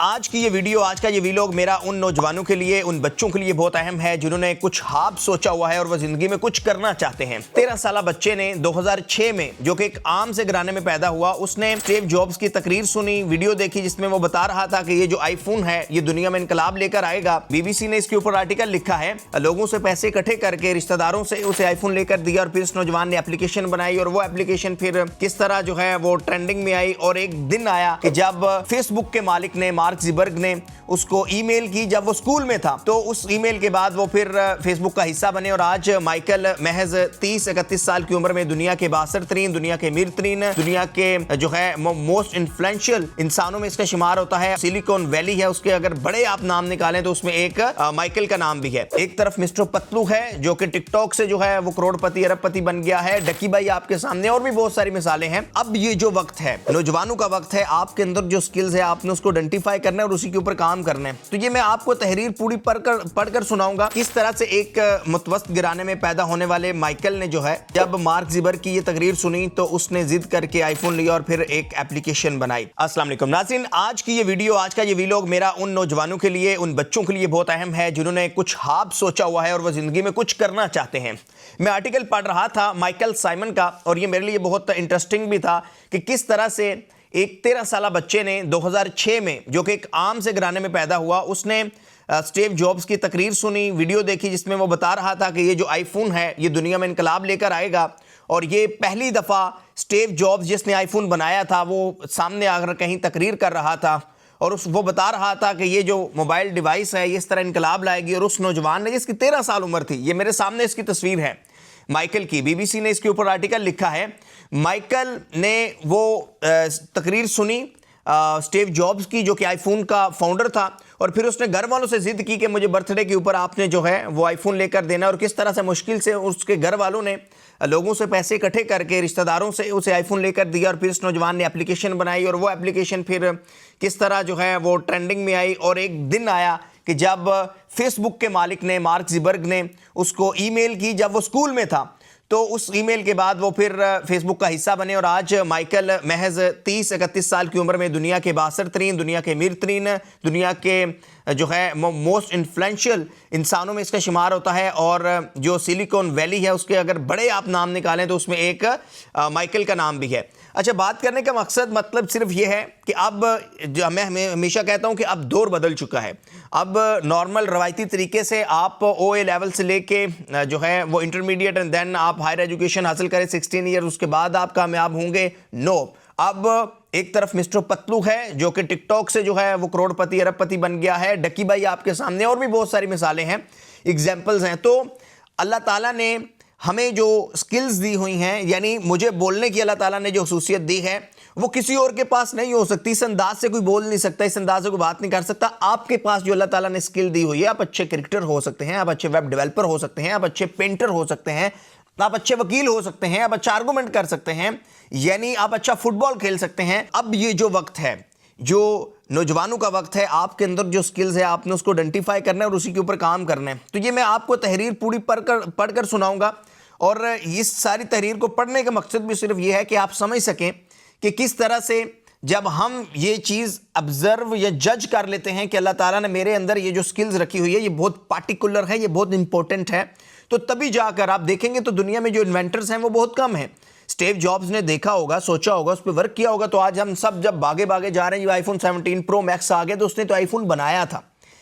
آج کی یہ ویڈیو، آج کا یہ ویلوگ میرا ان نوجوانوں کے لیے، ان بچوں کے لیے بہت اہم ہے جنہوں نے کچھ خواب سوچا ہوا ہے اور وہ زندگی میں کچھ کرنا چاہتے ہیں۔ 13 سالہ بچے نے 2006 میں، جو کہ ایک عام سے گھرانے میں پیدا ہوا، اس نے اسٹیو جابز کی تقریر سنی، ویڈیو دیکھی جس میں وہ بتا رہا تھا کہ یہ جو آئی فون ہے یہ دنیا میں انقلاب لے کر آئے گا۔ بی بی سی نے اس کے اوپر آرٹیکل لکھا ہے، لوگوں سے پیسے اکٹھے کر کے رشتہ داروں سے اسے آئی فون لے کر دیا اور پھر اس نوجوان نے اپلیکیشن بنائی اور وہ اپلیکیشن پھر کس طرح جو ہے وہ ٹرینڈنگ میں آئی۔ اور ایک دن آیا کہ جب فیس بک کے مالک نے، مارک زکربرگ نے اس کو ای میل کی جب وہ اسکول میں تھا، تو اس ای میل کے بعد وہ پھر فیس بک کا حصہ بنے اور آج مائیکل محض 30-31 سال کی عمر میں دنیا کے بااثر ترین، دنیا کے امیر ترین، دنیا کے جو ہے موسٹ انفلوئنشل انسانوں میں اس کا شمار ہوتا ہے۔ سلیکون ویلی ہے، اس کے اگر بڑے آپ نام نکالیں تو اس میں ایک مائیکل کا نام بھی ہے۔ ایک طرف مسٹر پتلو ہے جو کہ ٹک ٹاک سے جو ہے وہ کروڑ پتی، ارب پتی بن گیا ہے۔ ڈکی بھائی آپ کے سامنے، اور بھی بہت ساری مثالیں ہیں۔ اب یہ جو وقت ہے، نوجوانوں کا وقت ہے، آپ کے اندر جو سکلز ہے آپ نے اس کو آئیڈینٹیفائی کرنا ہے اور اسی کے اوپر کام کرنا ہے۔ تو یہ میں آپ کو تحریر پوری پڑھ کر سناؤں گا کس طرح سے ایک متوسط گھرانے میں پیدا ہونے والے مائیکل نے جو ہے جب مارک زکربرگ کی یہ تقریر سنی تو اس نے ضد کر کے آئی فون لیا اور پھر ایک اپلیکیشن بنائی۔ السلام علیکم ناظرین، آج کی یہ ویڈیو، آج کا یہ ویلوگ میرا ان نوجوانوں کے لیے، ان بچوں کے لیے بہت اہم ہے جنہوں نے کچھ خواب سوچا ہوا ہے اور وہ زندگی میں کچھ کرنا چاہتے ہیں۔ میں آرٹیکل پڑھ رہا تھا مائیکل سائمن کا، اور یہ میرے لیے بہت انٹرسٹنگ بھی تھا کہ کس طرح سے ایک 13 سالہ بچے نے 2006 میں، جو کہ ایک عام سے گھرانے میں پیدا ہوا، اس نے اسٹیو جابز کی تقریر سنی، ویڈیو دیکھی جس میں وہ بتا رہا تھا کہ یہ جو آئی فون ہے یہ دنیا میں انقلاب لے کر آئے گا۔ اور یہ پہلی دفعہ اسٹیو جابز جس نے آئی فون بنایا تھا وہ سامنے آ کر کہیں تقریر کر رہا تھا اور وہ بتا رہا تھا کہ یہ جو موبائل ڈیوائس ہے یہ اس طرح انقلاب لائے گی۔ اور اس نوجوان نے، جس کی 13 سال عمر تھی، یہ میرے سامنے اس کی تصویر ہے مائیکل کی، بی بی سی نے اس کے اوپر آرٹیکل لکھا ہے۔ مائیکل نے وہ تقریر سنی اسٹیو جابز کی جو کہ آئی فون کا فاؤنڈر تھا، اور پھر اس نے گھر والوں سے ضد کی کہ مجھے برتھ ڈے کے اوپر آپ نے جو ہے وہ آئی فون لے کر دینا، اور کس طرح سے مشکل سے اس کے گھر والوں نے لوگوں سے پیسے اکٹھے کر کے رشتہ داروں سے اسے آئی فون لے کر دیا اور پھر اس نوجوان نے اپلیکیشن بنائی اور وہ اپلیکیشن پھر کس طرح جو ہے وہ ٹرینڈنگ میں آئی۔ اور ایک دن آیا کہ جب فیس بک کے مالک نے، مارک زکربرگ نے اس کو ای میل کی جب وہ اسکول میں تھا، تو اس ای میل کے بعد وہ پھر فیس بک کا حصہ بنے اور آج مائیکل محض 30-31 سال کی عمر میں دنیا کے بااثر ترین، دنیا کے امیر ترین، دنیا کے جو ہے موسٹ انفلوئنشل انسانوں میں اس کا شمار ہوتا ہے۔ اور جو سلیکون ویلی ہے اس کے اگر بڑے آپ نام نکالیں تو اس میں ایک مائیکل کا نام بھی ہے۔ اچھا، بات کرنے کا مطلب صرف یہ ہے کہ اب میں ہمیشہ کہتا ہوں کہ اب دور بدل چکا ہے۔ اب نارمل روایتی طریقے سے آپ او اے لیول سے لے کے جو ہے وہ انٹرمیڈیٹ اینڈ دین آپ ہائر ایجوکیشن حاصل کریں 16 ایئر، اس کے بعد آپ کامیاب ہوں گے۔ نو، اب ایک طرف مسٹر پتلو ہے جو کہ ٹک ٹاک سے جو ہے وہ کروڑ پتی، ارب پتی بن گیا ہے۔ ڈکی بھائی آپ کے سامنے، اور بھی بہت ساری مثالیں ہیں، ایگزامپلز ہیں۔ تو اللہ تعالیٰ نے ہمیں جو سکلز دی ہوئی ہیں، یعنی مجھے بولنے کی اللہ تعالیٰ نے جو خصوصیت دی ہے وہ کسی اور کے پاس نہیں ہو سکتی۔ اس انداز سے کوئی بول نہیں سکتا، اس انداز سے کوئی بات نہیں کر سکتا۔ آپ کے پاس جو اللہ تعالیٰ نے سکل دی ہوئی ہے، آپ اچھے کرکٹر ہو سکتے ہیں، آپ اچھے ویب ڈیولپر ہو سکتے ہیں، آپ اچھے پینٹر ہو سکتے ہیں، آپ اچھے وکیل ہو سکتے ہیں، آپ اچھا آرگومنٹ کر سکتے ہیں، یعنی آپ اچھا فٹ بال کھیل سکتے ہیں۔ اب یہ جو وقت ہے، جو نوجوانوں کا وقت ہے، آپ کے اندر جو سکلز ہے آپ نے اس کو آئیڈینٹیفائی کرنا ہے اور اسی کے اوپر کام کرنا ہے۔ تو یہ میں آپ کو تحریر پوری پڑھ کر سناؤں گا، اور اس ساری تحریر کو پڑھنے کا مقصد بھی صرف یہ ہے کہ آپ سمجھ سکیں کہ کس طرح سے جب ہم یہ چیز آبزرو یا جج کر لیتے ہیں کہ اللہ تعالیٰ نے میرے اندر یہ جو سکلز رکھی ہوئی ہے یہ بہت پارٹیکولر ہے، یہ بہت امپورٹنٹ ہے، تو تبھی جا کر آپ دیکھیں گے تو دنیا میں جو انوینٹرز ہیں وہ بہت کم ہیں۔ اسٹیو جابز نے دیکھا ہوگا، سوچا ہوگا، اس پہ ورک کیا ہوگا، تو آج ہم سب جب باگے جا رہے ہیں، یہ آئی فون 17 پرو میکس آ گیا تو اس نے تو آئی فون بنایا تھا۔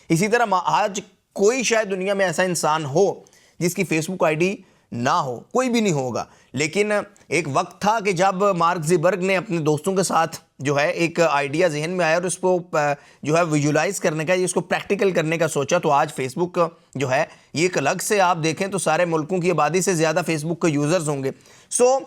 اسی طرح آج کوئی شاید دنیا میں ایسا انسان ہو جس کی فیس بک آئی ڈی نہ ہو، کوئی بھی نہیں ہوگا۔ لیکن ایک وقت تھا کہ جب مارک زکربرگ نے اپنے دوستوں کے ساتھ جو ہے ایک آئیڈیا ذہن میں آیا اور اس کو جو ہے ویژولائز کرنے کا، اس کو پریکٹیکل کرنے کا سوچا، تو آج فیس بک جو ہے یہ ایک الگ سے آپ دیکھیں تو سارے ملکوں کی آبادی سے زیادہ فیس بک کے یوزرز ہوں گے۔ سو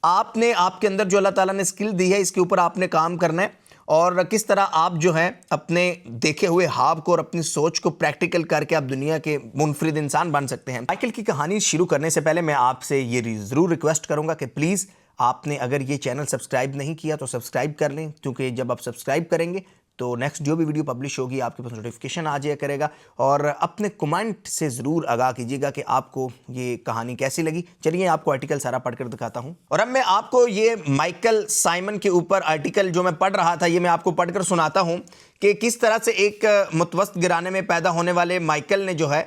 آپ نے، آپ کے اندر جو اللہ تعالیٰ نے اسکل دی ہے اس کے اوپر آپ نے کام کرنا ہے، اور کس طرح آپ جو ہے اپنے دیکھے ہوئے خواب کو اور اپنی سوچ کو پریکٹیکل کر کے آپ دنیا کے منفرد انسان بن سکتے ہیں۔ مائیکل کی کہانی شروع کرنے سے پہلے میں آپ سے یہ ضرور ریکویسٹ کروں گا کہ پلیز آپ نے اگر یہ چینل سبسکرائب نہیں کیا تو سبسکرائب کر لیں، کیونکہ جب آپ سبسکرائب کریں گے تو نیکسٹ جو بھی ویڈیو پبلش ہوگی آپ کے پاس نوٹیفیکیشن آ جایا کرے گا، اور اپنے کمنٹ سے ضرور آگاہ کیجیے گا کہ آپ کو یہ کہانی کیسی لگی۔ چلیے آپ کو آرٹیکل سارا پڑھ کر دکھاتا ہوں، اور اب میں آپ کو یہ مائیکل سائمن کے اوپر آرٹیکل جو میں پڑھ رہا تھا یہ میں آپ کو پڑھ کر سناتا ہوں کہ کس طرح سے ایک متوسط گھرانے میں پیدا ہونے والے مائیکل نے جو ہے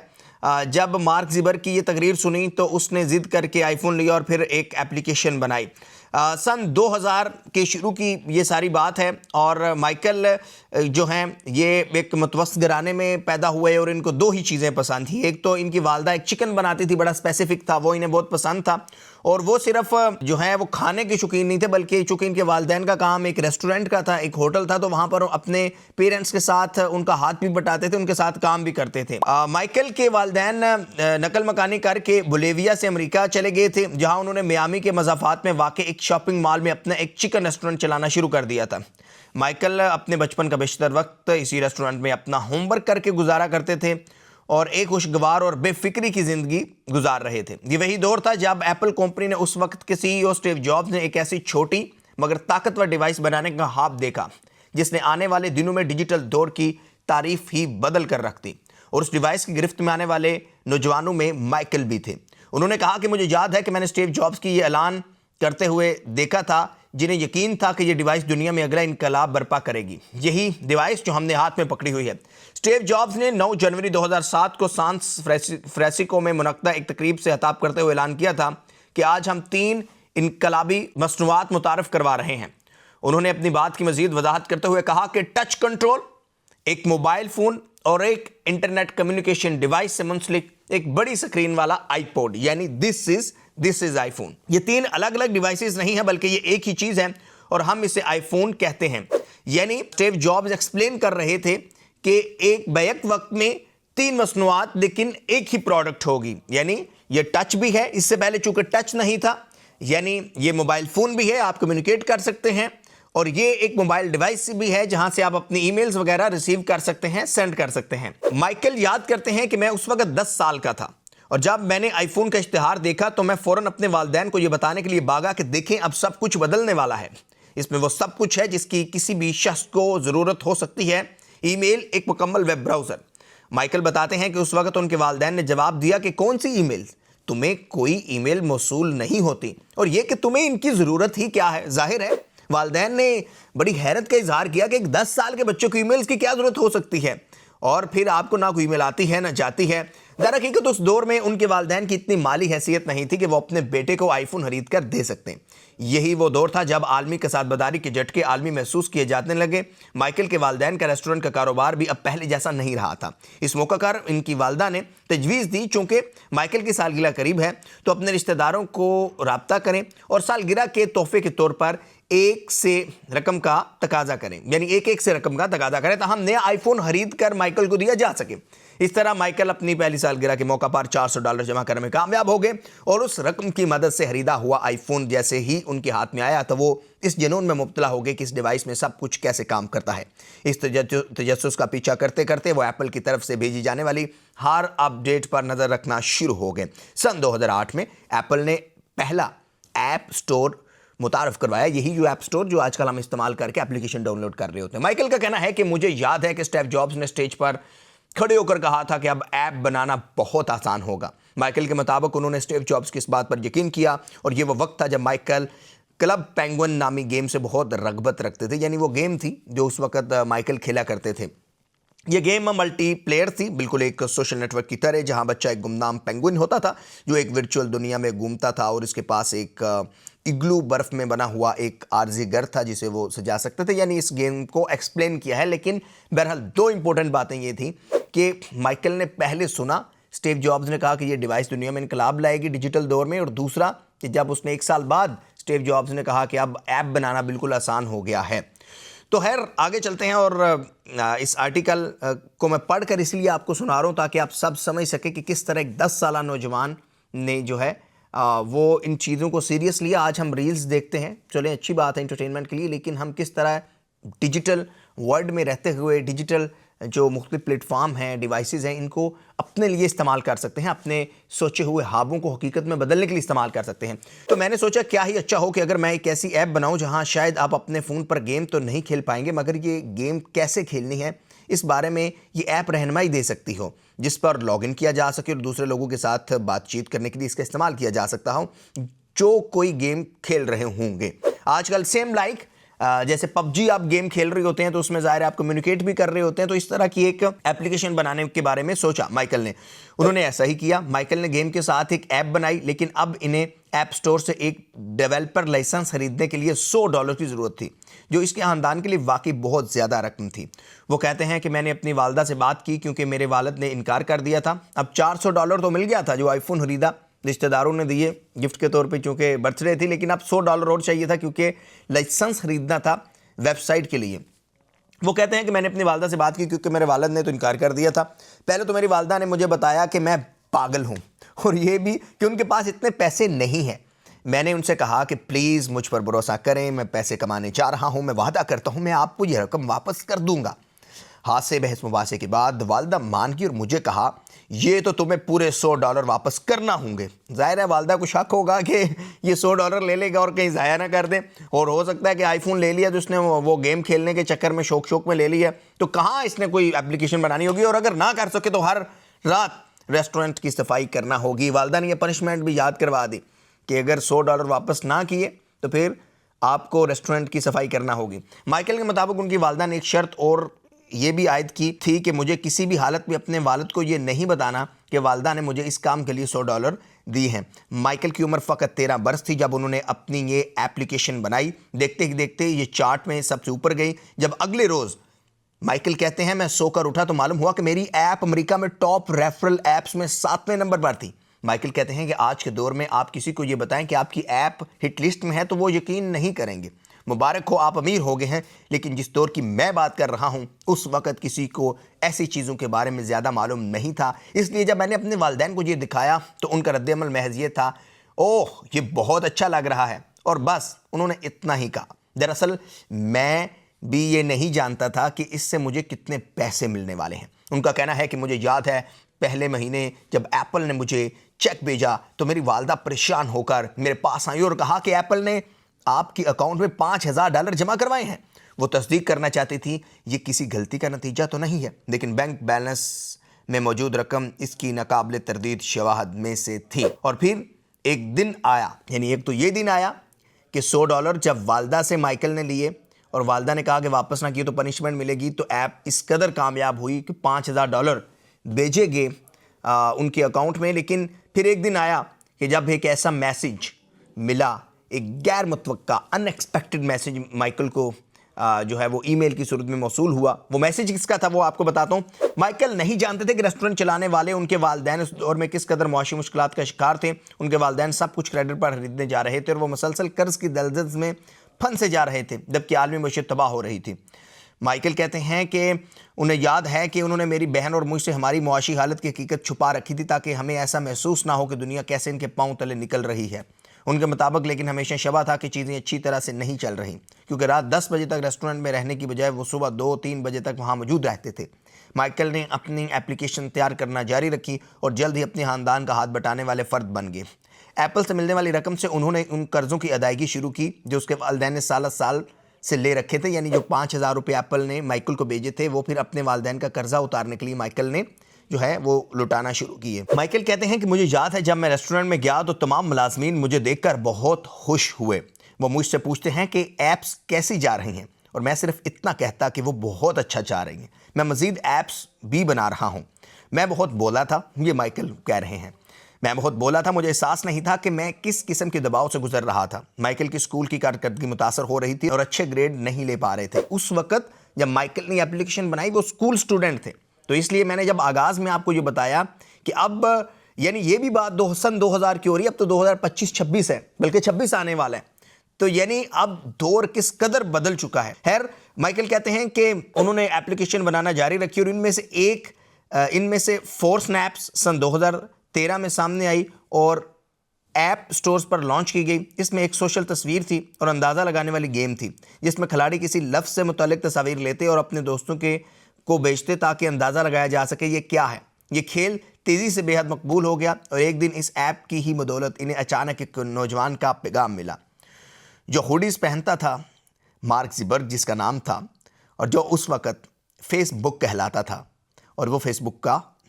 جب مارک زیبر کی یہ تقریر سنی تو اس نے ضد کر کے آئی فون لیا اور پھر ایک ایپلیکیشن بنائی. سن 2000 کے شروع کی یہ ساری بات ہے اور مائیکل جو ہیں یہ ایک متوسط گھرانے میں پیدا ہوئے اور ان کو دو ہی چیزیں پسند تھیں. ایک تو ان کی والدہ ایک چکن بناتی تھی, بڑا اسپیسیفک تھا, وہ انہیں بہت پسند تھا, اور وہ صرف جو ہیں وہ کھانے کے شوقین نہیں تھے بلکہ چونکہ ان کے والدین کا کام ایک ریسٹورنٹ کا تھا, ایک ہوٹل تھا, تو وہاں پر اپنے پیرنٹس کے ساتھ ان کا ہاتھ بھی بٹاتے تھے, ان کے ساتھ کام بھی کرتے تھے. مائیکل کے والدین نقل مکانی کر کے بولیویا سے امریکہ چلے گئے تھے جہاں انہوں نے میامی کے مضافات میں واقع ایک شاپنگ مال میں اپنا ایک چکن ریسٹورنٹ چلانا شروع کر دیا تھا. مائیکل اپنے بچپن کا بیشتر وقت اسی ریسٹورنٹ میں اپنا ہوم ورک کر کے گزارا کرتے تھے اور ایک خوشگوار اور بے فکری کی زندگی گزار رہے تھے. یہ وہی دور تھا جب ایپل کمپنی نے اس وقت کے سی ای او اسٹیو جابز نے ایک ایسی چھوٹی مگر طاقتور ڈیوائس بنانے کا خواب دیکھا جس نے آنے والے دنوں میں ڈیجیٹل دور کی تعریف ہی بدل کر رکھ دی. اور اس ڈیوائس کی گرفت میں آنے والے نوجوانوں میں مائیکل بھی تھے. انہوں نے کہا کہ مجھے یاد ہے کہ میں نے اسٹیو جابز کی یہ اعلان کرتے ہوئے دیکھا تھا جنہیں یقین تھا کہ یہ ڈیوائس دنیا میں اگلا انقلاب برپا کرے گی. یہی ڈیوائس جو ہم نے ہاتھ میں پکڑی ہوئی ہے. اسٹیو جابز نے 9 جنوری 2007 کو سان فرانسسکو میں منعقدہ ایک تقریب سے خطاب کرتے ہوئے اعلان کیا تھا کہ آج ہم 3 انقلابی مصنوعات متعارف کروا رہے ہیں. انہوں نے اپنی بات کی مزید وضاحت کرتے ہوئے کہا کہ ٹچ کنٹرول, ایک موبائل فون اور ایک انٹرنیٹ کمیونیکیشن ڈیوائس سے منسلک ایک بڑی سکرین والا آئی پوڈ, یعنی دس از آئی فون. یہ 3 الگ الگ ڈیوائسز نہیں ہیں بلکہ یہ ایک ہی چیز ہے اور ہم اسے آئی فون کہتے ہیں. یعنی اسٹیو جابز ایکسپلین کر رہے تھے کہ ایک بیک وقت میں 3 مصنوعات لیکن ایک ہی پروڈکٹ ہوگی. یعنی یہ ٹچ بھی ہے, اس سے پہلے چونکہ ٹچ نہیں تھا, یعنی یہ موبائل فون بھی ہے, آپ کمیونیکیٹ کر سکتے ہیں, اور یہ ایک موبائل ڈیوائس بھی ہے جہاں سے آپ اپنی ای میلز وغیرہ ریسیو کر سکتے ہیں, سینڈ کر سکتے ہیں. مائیکل یاد کرتے ہیں کہ میں اس وقت 10 سال کا تھا اور جب میں نے آئی فون کا اشتہار دیکھا تو میں فوراً اپنے والدین کو یہ بتانے کے لیے بھاگا کہ دیکھیں اب سب کچھ بدلنے والا ہے. اس میں وہ سب کچھ ہے جس کی کسی بھی شخص کو ضرورت ہو سکتی ہے, ای میل, ایک مکمل ویب براؤزر. مائیکل بتاتے ہیں کہ اس وقت ان کے والدین نے جواب دیا کہ کون سی ای میل, تمہیں کوئی ای میل موصول نہیں ہوتی, اور یہ کہ تمہیں ان کی ضرورت ہی کیا ہے. ظاہر ہے والدین نے بڑی حیرت کا اظہار کیا کہ ایک 10 سال کے بچوں کو ای میلز کی کیا ضرورت ہو سکتی ہے, اور پھر آپ کو نہ کوئی ای میل آتی ہے نہ جاتی ہے. در حقیقت اس دور میں ان کے والدین کی اتنی مالی حیثیت نہیں تھی کہ وہ اپنے بیٹے کو آئی فون خرید کر دے سکتے. یہی وہ دور تھا جب عالمی کساد بداری کے جھٹکے عالمی محسوس کیے جانے لگے. مائیکل کے والدین کا ریسٹورنٹ کا کاروبار بھی اب پہلے جیسا نہیں رہا تھا. اس موقع پر ان کی والدہ نے تجویز دی چونکہ مائیکل کی سالگرہ قریب ہے تو اپنے رشتہ داروں کو رابطہ کریں اور سالگرہ کے تحفے کے طور پر ایک سے رقم کا تقاضا کریں, یعنی ایک سے رقم کا تقاضا کریں تاہم نیا آئی فون خرید کر مائیکل کو دیا جا سکے. اس طرح مائیکل اپنی پہلی سالگرہ کے موقع پر $400 جمع کرنے میں کامیاب ہو گئے اور اس رقم کی مدد سے خریدا ہوا آئی فون جیسے ہی ان کے ہاتھ میں آیا تو وہ اس جنون میں مبتلا ہو گئے کہ اس ڈیوائس میں سب کچھ کیسے کام کرتا ہے. اس تجسس کا پیچھا کرتے کرتے وہ ایپل کی طرف سے بھیجی جانے والی ہر اپ ڈیٹ پر نظر رکھنا شروع ہو گئے. سن 2008 میں ایپل نے پہلا ایپ سٹور متعارف کروایا, یہی جو ایپ سٹور جو آج کل ہم استعمال کر کے اپلیکیشن ڈاؤن لوڈ کر رہے ہوتے ہیں. مائیکل کا کہنا ہے کہ مجھے یاد ہے کہ اسٹیو جابز نے اسٹیج پر کھڑے ہو کر کہا تھا کہ اب ایپ بنانا بہت آسان ہوگا. مائیکل کے مطابق انہوں نے اسٹیو جابز کی اس بات پر یقین کیا اور یہ وہ وقت تھا جب مائیکل کلب پینگوئن نامی گیم سے بہت رغبت رکھتے تھے, یعنی وہ گیم تھی جو اس وقت مائیکل کھیلا کرتے تھے. یہ گیم ملٹی پلیئر تھی, بالکل ایک سوشل نیٹ ورک کی طرح, جہاں بچہ ایک گمنام پینگوئن ہوتا تھا جو ایک ورچوئل دنیا میں گھومتا تھا اور اس کے پاس ایک اگلو برف میں بنا ہوا ایک عارضی گھر تھا جسے وہ سجا سکتے تھے. یعنی اس گیم کو ایکسپلین کیا ہے, لیکن بہرحال 2 امپورٹنٹ باتیں یہ تھیں کہ مائیکل نے پہلے سنا اسٹیو جابز نے کہا کہ یہ ڈیوائس دنیا میں انقلاب لائے گی ڈیجیٹل دور میں, اور دوسرا کہ جب اس نے 1 سال بعد اسٹیو جابز نے کہا کہ اب ایپ بنانا بالکل آسان ہو گیا ہے. تو خیر آگے چلتے ہیں اور اس آرٹیکل کو میں پڑھ کر اس لیے آپ کو سنا رہا ہوں تاکہ آپ سب سمجھ سکیں کہ کس طرح ایک 10 سالہ نوجوان نے جو ہے وہ ان چیزوں کو سیریس لیا. آج ہم ریلز دیکھتے ہیں, چلیں اچھی بات ہے انٹرٹینمنٹ کے لیے, لیکن ہم کس طرح ڈیجیٹل ورلڈ میں رہتے ہوئے ڈیجیٹل جو مختلف پلیٹ فارم ہیں, ڈیوائسز ہیں, ان کو اپنے لیے استعمال کر سکتے ہیں, اپنے سوچے ہوئے خوابوں کو حقیقت میں بدلنے کے لیے استعمال کر سکتے ہیں. تو میں نے سوچا کیا ہی اچھا ہو کہ اگر میں ایک ایسی ایپ بناؤں جہاں شاید آپ اپنے فون پر گیم تو نہیں کھیل پائیں گے مگر یہ گیم کیسے کھیلنی ہے اس بارے میں یہ ایپ رہنمائی دے سکتی ہو, جس پر لاگ ان کیا جا سکے اور دوسرے لوگوں کے ساتھ بات چیت کرنے کے لیے اس کا استعمال کیا جا سکتا ہو جو کوئی گیم کھیل رہے ہوں گے. آج کل سیم لائک جیسے پب جی آپ گیم کھیل رہے ہوتے ہیں تو اس میں ظاہر ہے آپ کمیونیکیٹ بھی کر رہے ہوتے ہیں، تو اس طرح کی ایک اپلیکیشن بنانے کے بارے میں سوچا مائیکل نے. انہوں نے ایسا ہی کیا. مائیکل نے گیم کے ساتھ ایک ایپ بنائی، لیکن اب انہیں ایپ سٹور سے ایک ڈیولپر لائسنس خریدنے کے لیے $100 کی ضرورت تھی، جو اس کے خاندان کے لیے واقعی بہت زیادہ رقم تھی. وہ کہتے ہیں کہ میں نے اپنی والدہ سے بات کی کیونکہ میرے والد نے انکار کر دیا تھا. اب $400 تو مل گیا تھا جو آئی فون خریدا، رشتہ داروں نے دیے گفٹ کے طور پہ چونکہ برتھ ڈے تھی، لیکن اب $100 اور چاہیے تھا کیونکہ لائسنس خریدنا تھا ویب سائٹ کے لیے. وہ کہتے ہیں کہ میں نے اپنی والدہ سے بات کی کیونکہ میرے والد نے تو انکار کر دیا تھا. پہلے تو میری والدہ نے مجھے بتایا کہ میں پاگل ہوں، اور یہ بھی کہ ان کے پاس اتنے پیسے نہیں ہیں. میں نے ان سے کہا کہ پلیز مجھ پر بھروسہ کریں، میں پیسے کمانے چاہ رہا ہوں، میں وعدہ کرتا ہوں میں آپ کو یہ رقم واپس کر دوں گا. ہاتھ سے بحث مباحثے کے بعد والدہ مان گئی اور مجھے کہا یہ تو تمہیں پورے $100 واپس کرنا ہوں گے. ظاہر ہے والدہ کو شک ہوگا کہ یہ $100 لے لے گا اور کہیں ضائع نہ کر دے، اور ہو سکتا ہے کہ آئی فون لے لیا تو اس نے وہ گیم کھیلنے کے چکر میں شوق میں لے لیا، تو کہاں اس نے کوئی اپلیکیشن بنانی ہوگی، اور اگر نہ کر سکے تو ہر رات ریسٹورنٹ کی صفائی کرنا ہوگی. والدہ نے یہ پنشمنٹ بھی یاد کروا دی کہ اگر $100 واپس نہ کیے تو پھر آپ کو ریسٹورنٹ کی صفائی کرنا ہوگی. مائیکل کے مطابق ان کی والدہ نے ایک شرط اور یہ بھی عائد کی تھی کہ مجھے کسی بھی حالت میں اپنے والد کو یہ نہیں بتانا کہ والدہ نے مجھے اس کام کے لیے $100 دی ہیں. مائیکل کی عمر فقط 13 برس تھی جب انہوں نے اپنی یہ ایپلیکیشن بنائی. دیکھتے ہی دیکھتے یہ چارٹ میں سب سے اوپر گئی. جب اگلے روز مائیکل کہتے ہیں میں سو کر اٹھا تو معلوم ہوا کہ میری ایپ امریکہ میں ٹاپ ریفرل ایپس میں 7ویں نمبر پر تھی. مائیکل کہتے ہیں کہ آج کے دور میں آپ کسی کو یہ بتائیں کہ آپ کی ایپ ہٹ لسٹ میں ہے تو وہ یقین نہیں کریں گے. مبارک ہو آپ امیر ہو گئے ہیں، لیکن جس دور کی میں بات کر رہا ہوں اس وقت کسی کو ایسی چیزوں کے بارے میں زیادہ معلوم نہیں تھا. اس لیے جب میں نے اپنے والدین کو یہ دکھایا تو ان کا رد عمل محض یہ تھا اوہ یہ بہت اچھا لگ رہا ہے، اور بس انہوں نے اتنا ہی کہا. دراصل میں بھی یہ نہیں جانتا تھا کہ اس سے مجھے کتنے پیسے ملنے والے ہیں. ان کا کہنا ہے کہ مجھے یاد ہے پہلے مہینے جب ایپل نے مجھے چیک بھیجا تو میری والدہ پریشان ہو کر میرے پاس آئی اور کہا کہ ایپل نے آپ کی اکاؤنٹ میں $5000 جمع کروائے ہیں. وہ تصدیق کرنا چاہتی تھی یہ کسی غلطی کا نتیجہ تو نہیں ہے، لیکن بینک بیلنس میں موجود رقم اس کی ناقابل تردید شواہد میں سے تھی. اور پھر ایک دن آیا، یعنی ایک تو یہ دن آیا کہ $100 جب والدہ سے مائیکل نے لیے اور والدہ نے کہا کہ واپس نہ کیے تو پنشمنٹ ملے گی، تو ایپ اس قدر کامیاب ہوئی کہ $5000 بھیجے گئے ان کے اکاؤنٹ میں. لیکن پھر ایک دن آیا کہ جب ایک ایسا میسیج ملا، ایک غیر متوقع ان ایکسپیکٹڈ میسیج مائیکل کو جو ہے وہ ای میل کی صورت میں موصول ہوا. وہ میسیج کس کا تھا وہ آپ کو بتاتا ہوں. مائیکل نہیں جانتے تھے کہ ریسٹورنٹ چلانے والے ان کے والدین اس دور میں کس قدر معاشی مشکلات کا شکار تھے. ان کے والدین سب کچھ کریڈٹ پر خریدنے جا رہے تھے اور وہ مسلسل قرض کی دلدل میں پھنسے جا رہے تھے جبکہ عالمی معیشت تباہ ہو رہی تھی. مائیکل کہتے ہیں کہ انہیں یاد ہے کہ انہوں نے میری بہن اور مجھ سے ہماری معاشی حالت کی حقیقت چھپا رکھی تھی تاکہ ہمیں ایسا محسوس نہ ہو کہ دنیا کیسے ان کے پاؤں تلے نکل رہی ہے. ان کے مطابق لیکن ہمیشہ شبہ تھا کہ چیزیں اچھی طرح سے نہیں چل رہی کیونکہ رات 10 بجے تک ریسٹورنٹ میں رہنے کی بجائے وہ صبح 2-3 بجے تک وہاں موجود رہتے تھے. مائیکل نے اپنی ایپلیکیشن تیار کرنا جاری رکھی اور جلد ہی اپنے خاندان کا ہاتھ بٹانے والے فرد بن گئے. ایپل سے ملنے والی رقم سے انہوں نے ان قرضوں کی ادائیگی شروع کی جو اس کے والدین نے سال سے لے رکھے تھے. یعنی جو $5000 ایپل نے مائیکل کو بھیجے تھے وہ پھر اپنے والدین کا قرضہ اتارنے کے لیے مائیکل نے جو ہے وہ لٹانا شروع کیے. مائیکل کہتے ہیں کہ مجھے یاد ہے جب میں ریسٹورنٹ میں گیا تو تمام ملازمین مجھے دیکھ کر بہت خوش ہوئے. وہ مجھ سے پوچھتے ہیں کہ ایپس کیسی جا رہی ہیں اور میں صرف اتنا کہتا کہ وہ بہت اچھا جا رہی ہیں، میں مزید ایپس بھی بنا رہا ہوں. میں بہت بولا تھا، یہ مائیکل کہہ رہے ہیں، میں بہت بولا تھا، مجھے احساس نہیں تھا کہ میں کس قسم کے دباؤ سے گزر رہا تھا. مائیکل کی اسکول کی کارکردگی متاثر ہو رہی تھی اور اچھے گریڈ نہیں لے پا رہے تھے. اس وقت جب مائیکل نے اپلیکیشن بنائی وہ اسکول اسٹوڈنٹ تھے، تو اس لیے میں نے جب آغاز میں آپ کو یہ بتایا کہ اب یعنی یہ بھی بات سن 2000 کی ہو رہی ہے، اب تو 2025-26 ہے، بلکہ 26 آنے والا ہے، تو یعنی اب دور کس قدر بدل چکا ہے. خیر مائیکل کہتے ہیں کہ انہوں نے اپلیکیشن بنانا جاری رکھی اور ان میں سے 4 سنیپس سن 2013 میں سامنے آئی اور ایپ سٹورز پر لانچ کی گئی. اس میں ایک سوشل تصویر تھی اور اندازہ لگانے والی گیم تھی جس میں کھلاڑی کسی لفظ سے متعلق تصاویر لیتے اور اپنے دوستوں کو بیچتے تاکہ اندازہ لگایا جا سکے یہ کیا ہے. یہ کھیل تیزی سے بے حد مقبول ہو گیا اور ایک دن اس ایپ کی ہی بدولت انہیں اچانک ایک نوجوان کا پیغام ملا جو ہوڈیز پہنتا تھا، مارک زبرگ جس کا نام تھا، اور جو اس وقت فیس بک کہلاتا تھا، اور وہ فیس بک کا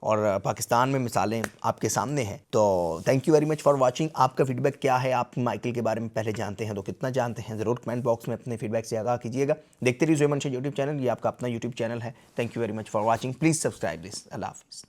اور پاکستان میں مثالیں آپ کے سامنے ہیں. تو thank you very much for watching. آپ کا فیڈ بیک کیا ہے؟ آپ مائیکل کے بارے میں پہلے جانتے ہیں تو کتنا جانتے ہیں؟ ضرور کمنٹ باکس میں اپنے فیڈ بیک سے آگاہ کیجیے گا. دیکھتے رہیے زویا منشا یوٹیوب چینل. یہ آپ کا اپنا یوٹیوب چینل ہے. Thank you very much for watching. Please subscribe this. اللہ حافظ.